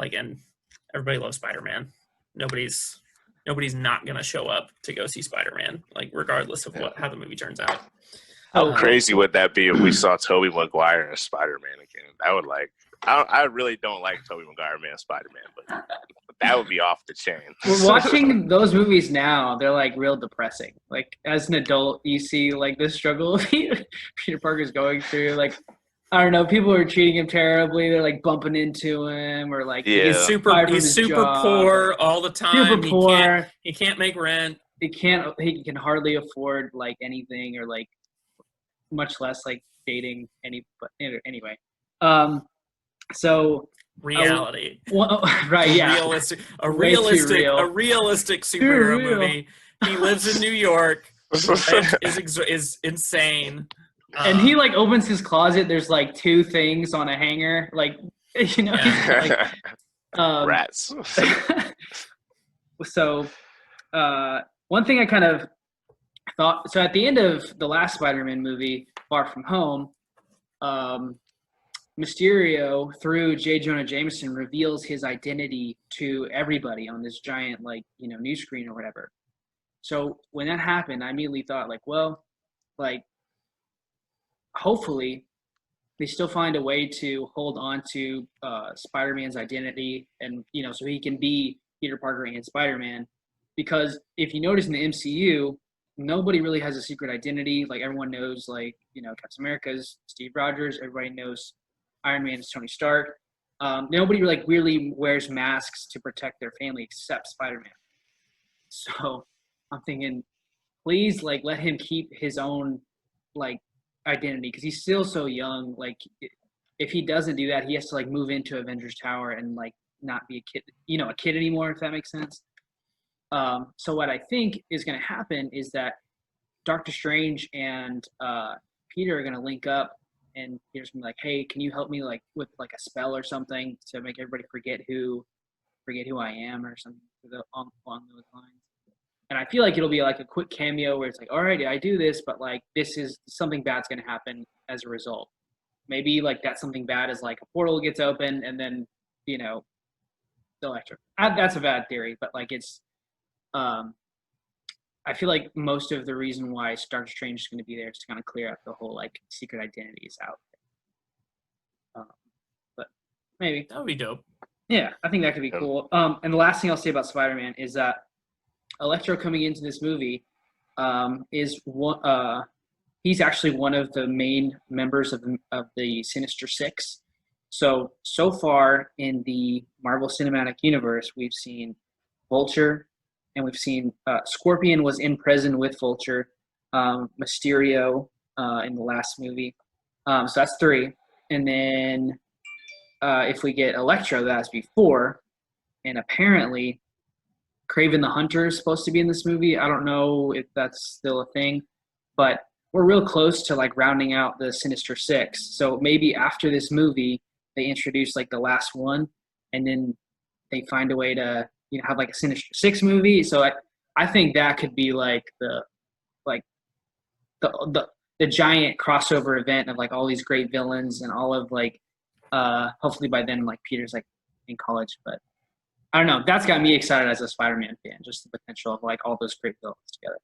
Like, and everybody loves Spider-Man. Nobody's not gonna show up to go see Spider-Man, like regardless of how the movie turns out. How crazy would that be if we saw Tobey Maguire as Spider-Man again? That would I really don't like Tobey Maguire as Spider-Man, but that would be off the chain. We're watching those movies now. They're like real depressing. Like as an adult, you see like the struggle Peter Parker's going through. Like I don't know, people are treating him terribly. They're like bumping into him or like he's super poor all the time. Super poor. He can't make rent. He can hardly afford like anything or like much less like dating but anyway. So reality. Right, yeah. A realistic superhero movie. He lives in New York. is insane. And he like opens his closet. There's like 2 things on a hanger, like Yeah. Like, rats. So, one thing I kind of thought. So at the end of the last Spider-Man movie, Far From Home, Mysterio through J. Jonah Jameson reveals his identity to everybody on this giant news screen or whatever. So when that happened, I immediately thought hopefully they still find a way to hold on to Spider-Man's identity and, so he can be Peter Parker and Spider-Man. Because if you notice in the MCU, nobody really has a secret identity. Like everyone knows, Captain America's Steve Rogers. Everybody knows Iron Man is Tony Stark. Nobody really wears masks to protect their family except Spider-Man. So I'm thinking, please, let him keep his own, identity because he's still so young. If he doesn't do that, he has to, move into Avengers Tower and, not be a kid anymore, if that makes sense. So what I think is going to happen is that Doctor Strange and Peter are going to link up. And Peter's gonna be like, "Hey, can you help me with a spell or something to make everybody forget who I am or something along those lines?" And I feel like it'll be a quick cameo where it's like, "All right, I do this, but this is something bad's gonna happen as a result." Maybe that something bad is a portal gets open and then the Electro. That's a bad theory, but it's I feel like most of the reason why Doctor Strange is going to be there is to kind of clear up the whole secret identities out there. But maybe that would be dope. Yeah, I think that could be cool. And the last thing I'll say about Spider-Man is that Electro coming into this movie is one. He's actually one of the main members of the Sinister Six. So far in the Marvel Cinematic Universe, we've seen Vulture. And we've seen Scorpion was in prison with Vulture, Mysterio in the last movie. So that's 3. And then if we get Electro, that has to be 4. And apparently Kraven the Hunter is supposed to be in this movie. I don't know if that's still a thing. But we're real close to rounding out the Sinister Six. So maybe after this movie, they introduce the last one. And then they find a way to have a Sinister Six movie. So I think that could be the giant crossover event of all these great villains and all of hopefully by then Peter's in college. But I don't know. That's got me excited as a Spider-Man fan, just the potential of all those great villains together.